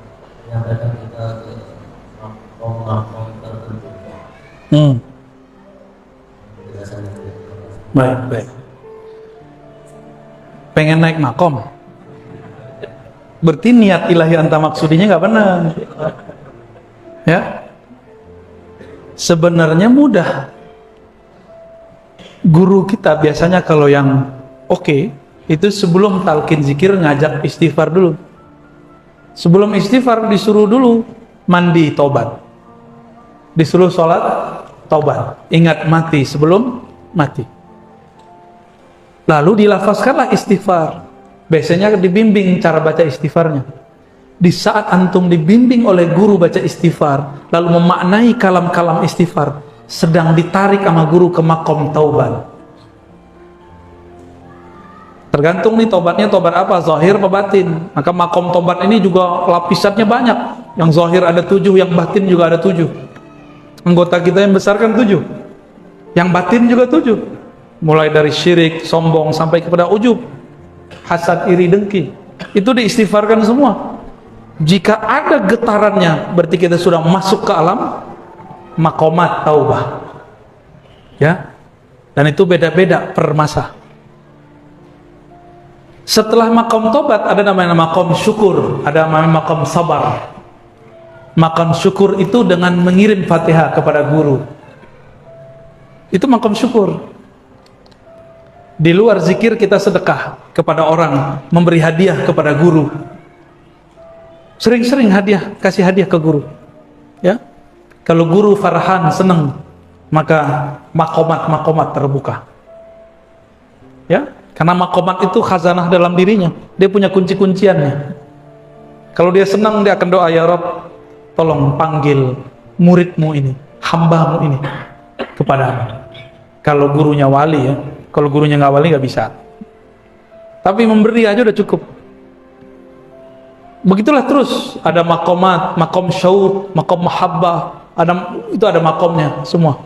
Speaker 2: menyampaikan kita ke makom tertentu?
Speaker 1: Baik. Pengen naik makom, berarti niat ilahi anta maksudinya nggak benar. Ya, sebenarnya mudah. Guru kita biasanya kalau yang oke, itu sebelum talqin zikir ngajak istighfar dulu. Sebelum istighfar disuruh dulu mandi taubat, disuruh sholat taubat, ingat mati sebelum mati. Lalu dilafazkanlah istighfar. Biasanya dibimbing cara baca istighfarnya. Di saat antum dibimbing oleh guru baca istighfar, lalu memaknai kalam-kalam istighfar, sedang ditarik sama guru ke makom taubat. Tergantung nih tobatnya tobat apa, zahir apa batin. Maka makom tobat ini juga lapisannya banyak. Yang zahir ada 7, yang batin juga ada 7. Anggota kita yang besar kan 7, yang batin juga 7. Mulai dari syirik, sombong, sampai kepada ujub, hasad, iri, dengki. Itu diistighfarkan semua. Jika ada getarannya, berarti kita sudah masuk ke alam makomat taubah. Ya, dan itu beda-beda per masa. Setelah makom tobat ada namanya makom syukur, ada namanya makom sabar. Makom syukur itu dengan mengirim Fatihah kepada guru. Itu makom syukur. Di luar zikir kita sedekah kepada orang, memberi hadiah kepada guru. Sering-sering hadiah, kasih hadiah ke guru. Ya, kalau guru farhan, senang, maka makomat terbuka. Ya, karena makomat itu khazanah dalam dirinya, dia punya kunci-kunciannya. Kalau dia senang, dia akan doa, ya Rabb, tolong panggil muridmu ini, hambamu ini kepada. Kalau gurunya wali ya. Kalau gurunya nggak wali nggak bisa. Tapi memberi aja udah cukup. Begitulah terus. Ada makomat, makom syauq, makom mahabbah. Itu ada makomnya semua.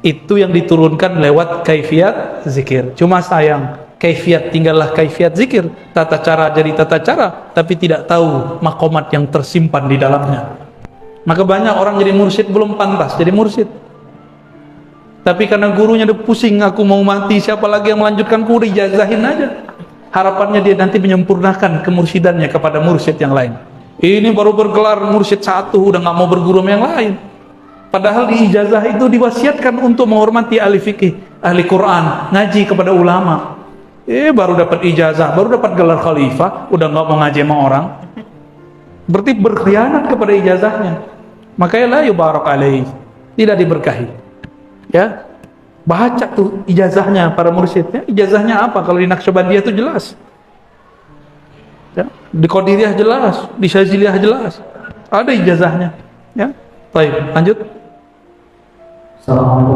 Speaker 1: Itu yang diturunkan lewat kaifiat zikir. Cuma sayang, kaifiat tinggallah kaifiat zikir. Tata cara jadi tata cara, tapi tidak tahu makomat yang tersimpan di dalamnya. Maka banyak orang jadi mursyid belum pantas jadi mursyid. Tapi karena gurunya udah pusing, aku mau mati, siapa lagi yang melanjutkan, ku ijazahin aja. Harapannya dia nanti menyempurnakan kemursidannya kepada mursyid yang lain. Ini baru bergelar mursyid 1, udah gak mau berguru sama yang lain. Padahal di ijazah itu diwasiatkan untuk menghormati ahli fikih, ahli Quran, ngaji kepada ulama. Baru dapat ijazah, baru dapat gelar khalifah, udah gak mau ngaji sama orang. Berarti berkhianat kepada ijazahnya. Makanya la yubarak alaih, tidak diberkahi. Ya, baca tuh ijazahnya para mursyidnya. Ijazahnya apa? Kalau di Naqsyabandiyah itu jelas. Ya, di Qadiriyah jelas, di Syaziliyah jelas. Ada ijazahnya. Ya, baik, lanjut.
Speaker 3: Assalamualaikum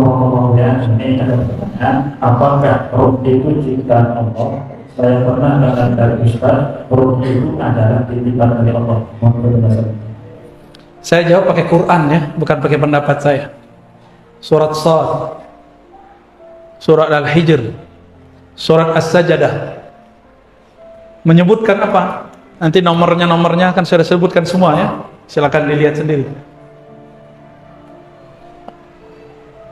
Speaker 3: warahmatullahi wabarakatuh. Apakah ruh itu ciptaan Allah? Saya pernah dengar dari Ustaz, ruh itu adalah titipan dari Allah.
Speaker 1: Saya jawab pakai Quran ya, bukan pakai pendapat saya. Surat Shad, Surat Al-Hijr, Surat As-Sajdah menyebutkan apa? Nanti nomornya akan saya sebutkan semua ya. Silakan dilihat sendiri.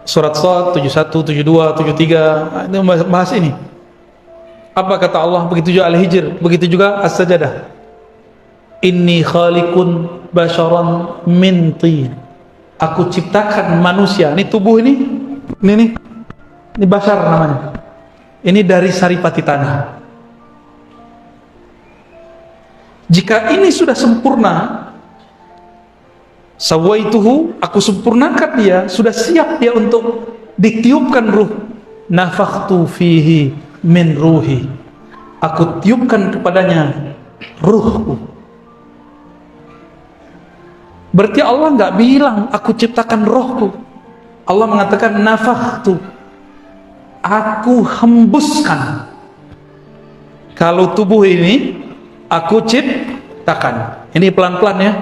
Speaker 1: Surat Shad 71, 72, 73 itu bahas ini. Apa kata Allah? Begitu juga Al-Hijr, begitu juga As-Sajdah. Inni khaliqun basharan min tin. Aku ciptakan manusia, ini tubuh ini bashar namanya. Ini dari saripati tanah. Jika ini sudah sempurna, sawaituhu, aku sempurnakan dia, sudah siap dia untuk ditiupkan ruh. Nafakhtu fihi min ruhi. Aku tiupkan kepadanya ruhku. Berarti Allah nggak bilang aku ciptakan rohku. Allah mengatakan nafakhtu, aku hembuskan. Kalau tubuh ini aku ciptakan. Ini pelan-pelan ya.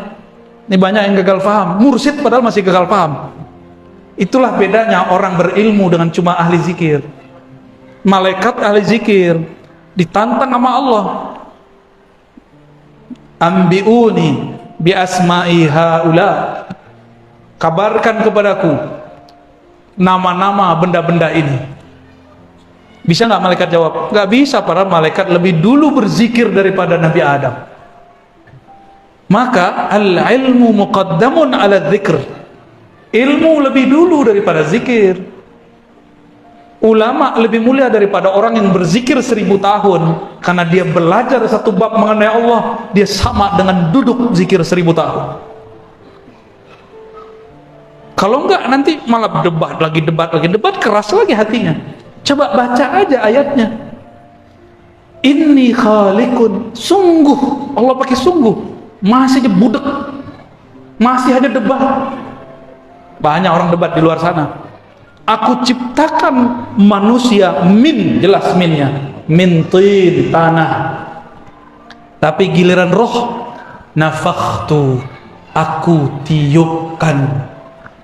Speaker 1: Ini banyak yang gagal paham. Mursyid padahal masih gagal paham. Itulah bedanya orang berilmu dengan cuma ahli zikir. Malaikat ahli zikir ditantang sama Allah. Ambiuni bi asma'i haula, kabarkan kepadaku nama-nama benda-benda ini. Bisa nggak malaikat jawab? Nggak bisa, para malaikat lebih dulu berzikir daripada Nabi Adam. Maka al-ilmu muqaddamun ala dzikr, ilmu lebih dulu daripada zikir. Ulama lebih mulia daripada orang yang berzikir 1000 tahun, karena dia belajar satu bab mengenai Allah, dia sama dengan duduk zikir 1000 tahun. Kalau enggak nanti malah debat lagi, keras lagi hatinya. Coba baca aja ayatnya. Inni khaliqun, sungguh, Allah pakai sungguh, masih aja budek, masih aja debat. Banyak orang debat di luar sana. Aku ciptakan manusia min, jelas minnya, min tin, tanah. Tapi giliran roh, nafakhtu, aku tiupkan.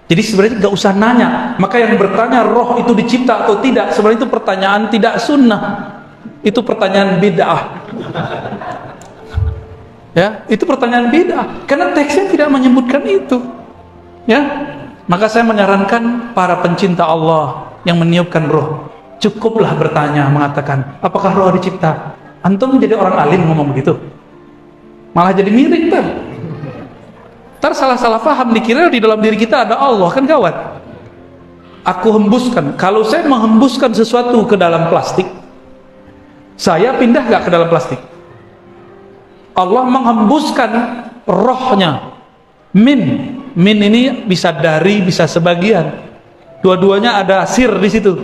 Speaker 1: Jadi sebenarnya nggak usah nanya. Maka yang bertanya roh itu dicipta atau tidak, sebenarnya itu pertanyaan tidak sunnah. Itu pertanyaan bid'ah. Ya, itu pertanyaan bid'ah. Karena teksnya tidak menyebutkan itu. Ya, maka saya menyarankan para pencinta Allah yang meniupkan roh, cukuplah bertanya, mengatakan, apakah roh dicipta? Antum jadi orang alim ngomong begitu, malah jadi miring tuh. Ntar salah-salah paham, dikira di dalam diri kita ada Allah, kan gawat. Aku hembuskan. Kalau saya menghembuskan sesuatu ke dalam plastik, saya pindah gak ke dalam plastik? Allah menghembuskan rohnya. Min ini bisa dari, bisa sebagian. Dua-duanya ada sir di situ.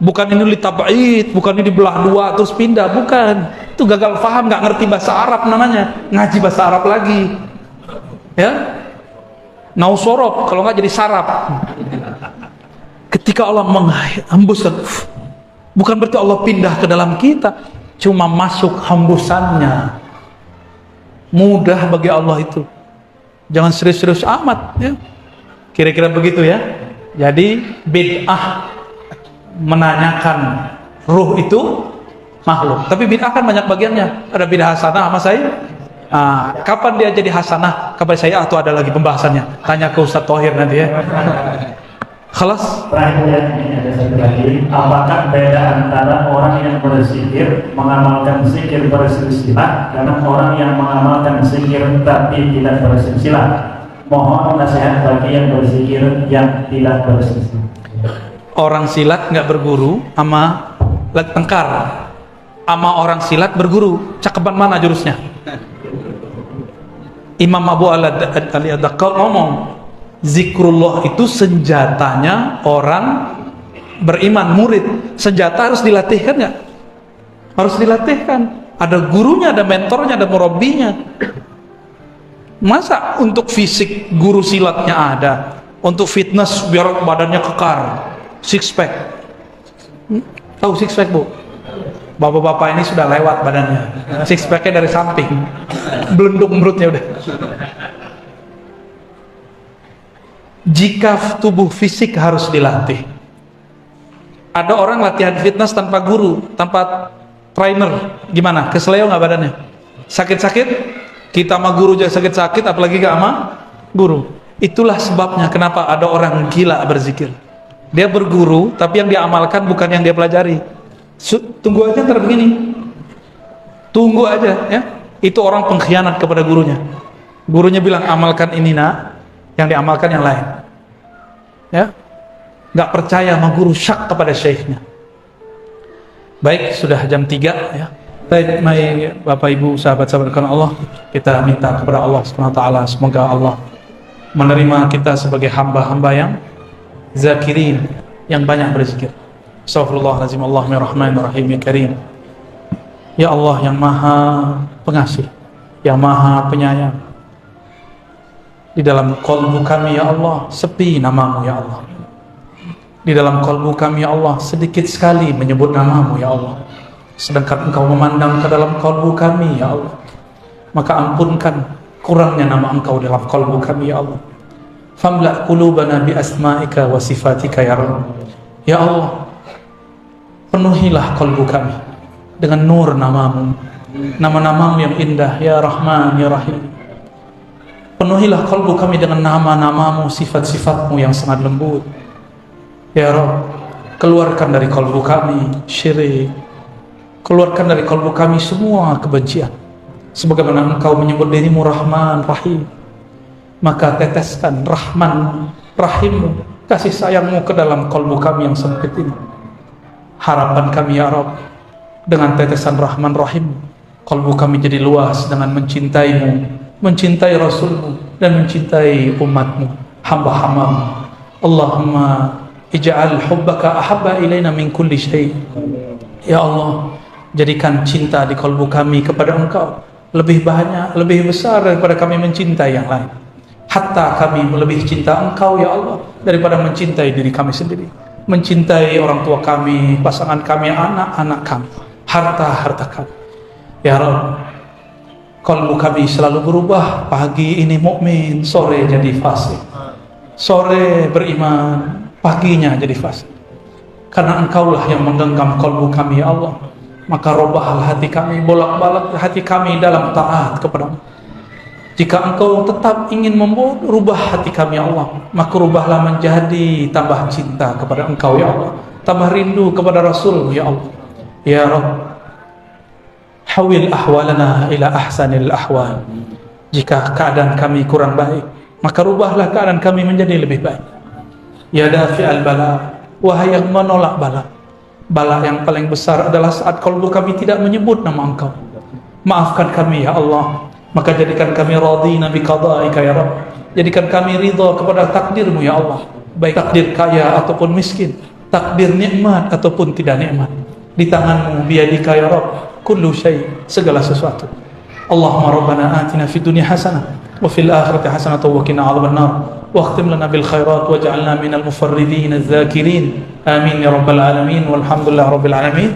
Speaker 1: Bukan ini litab'id, bukan ini dibelah dua terus pindah, bukan. Itu gagal paham, gak ngerti bahasa Arab namanya. Ngaji bahasa Arab lagi. Ya, nausorop, kalau nggak jadi sarap. Ketika Allah menghembuskan, bukan berarti Allah pindah ke dalam kita, cuma masuk hembusannya. Mudah bagi Allah itu. Jangan serius-serius amat, ya. Kira-kira begitu ya. Jadi bid'ah menanyakan ruh itu makhluk, tapi bid'ah kan banyak bagiannya. Ada bid'ah hasanah sama saya. Kapan dia jadi hasanah kepada saya, atau ada lagi pembahasannya? Tanya ke Ustaz Thohir nanti ya. Khalas.
Speaker 3: Terakhir ini ada satu lagi. Apakah beda antara orang yang berzikir mengamalkan zikir bersilsilah dengan orang yang mengamalkan zikir tapi tidak bersilsilah? Mohon nasihat bagi yang berzikir yang tidak bersilsilah.
Speaker 1: Orang silat nggak berguru sama tengkar, sama orang silat berguru, cakepan mana jurusnya? Imam Abu Ali Ad-Daqqal ngomong, zikrullah itu senjatanya orang beriman, murid. Senjata harus dilatihkan nggak? Harus dilatihkan. Ada gurunya, ada mentornya, ada murabbinya. Masa untuk fisik guru silatnya ada, untuk fitness biar badannya kekar, six pack. Tahu six pack, Bu? Bapak-bapak ini sudah lewat badannya, six packnya dari samping, belendung perutnya udah. Jika tubuh fisik harus dilatih, ada orang latihan fitness tanpa guru, tanpa trainer, gimana? Keseleo nggak badannya? Sakit-sakit? Kita sama guru aja sakit-sakit, apalagi gak sama guru. Itulah sebabnya kenapa ada orang gila berzikir. Dia berguru, tapi yang dia amalkan bukan yang dia pelajari. Tunggu aja ntar begini, tunggu aja ya. Itu orang pengkhianat kepada gurunya. Gurunya bilang amalkan ini nak, yang diamalkan yang lain ya. Nggak percaya sama guru, syak kepada syekhnya. Baik, sudah jam 3 ya. Baik, Bapak Ibu, sahabat-sahabat karena Allah, kita minta kepada Allah Subhanahu wa taala semoga Allah menerima kita sebagai hamba-hamba yang zakirin, yang banyak berzikir. Astaghfirullahaladzim, Allahumma rahmanir rahim ya karim. Ya Allah yang maha pengasih, yang maha penyayang. Di dalam qalbu kami ya Allah sepi namamu ya Allah. Di dalam qalbu kami ya Allah sedikit sekali menyebut namamu ya Allah. Sedangkan engkau memandang ke dalam qalbu kami ya Allah. Maka ampunkan kurangnya nama engkau dalam qalbu kami ya Allah. Famla' qulubana bi asma'ika wa sifatika ya Rabb. Ya Allah, penuhilah kalbu kami dengan nur namamu, nama-namamu yang indah ya Rahman ya Rahim. Penuhilah kalbu kami dengan nama-namamu, sifat-sifatmu yang sangat lembut ya Rabb. Keluarkan dari kalbu kami syirik, keluarkan dari kalbu kami semua kebencian. Sebagaimana engkau menyebut dirimu Rahman Rahim, maka teteskan Rahman Rahimmu, kasih sayangmu ke dalam kalbu kami yang sempit ini. Harapan kami ya Rabb, dengan tetesan Rahman Rahim, kalbu kami jadi luas dengan mencintaimu, mencintai Rasulmu, dan mencintai umatmu, hamba-hambamu. Allahumma ij'al hubbaka ahabba ilaina min kulli syai'. Ya Allah, Jadikan cinta di kalbu kami kepada Engkau lebih banyak, lebih besar daripada kami mencintai yang lain. Hatta kami lebih cinta Engkau ya Allah daripada mencintai diri kami sendiri, mencintai orang tua kami, pasangan kami, anak-anak kami, harta-harta kami. Ya Rabb, kalbu kami selalu berubah. Pagi ini mukmin, sore jadi fasik. Sore beriman, paginya jadi fasik. Karena Engkaulah yang menggenggam kalbu kami ya Allah. Maka robahlah hati kami, bolak-balik hati kami dalam taat kepadamu. Jika Engkau tetap ingin merubah hati kami ya Allah, maka rubahlah menjadi tambah cinta kepada Engkau ya Allah, tambah rindu kepada Rasul ya Allah. Ya Rabb, hawil ahwalana ila ahsanil ahwal. Jika keadaan kami kurang baik, maka rubahlah keadaan kami menjadi lebih baik. Ya dafi'al bala, wahai yang menolak bala. Bala yang paling besar adalah saat kalbu kami tidak menyebut nama Engkau. Maafkan kami ya Allah, maka jadikan kami radina bi qada'ika ya Rabb. Jadikan kami ridha kepada takdir-Mu ya Allah, baik takdir kaya ataupun miskin, takdir nikmat ataupun tidak nikmat. Di tangan-Mu, biyadika ya Rabb, kullu syai, segala sesuatu. Allahumma rabbana atina fid dunya hasanah wa fil akhirati hasanah wa qina adzabannar. واختم لنا بالخيرات واجعلنا من المفردين الذاكرين آمين يا رب العالمين والحمد لله رب العالمين.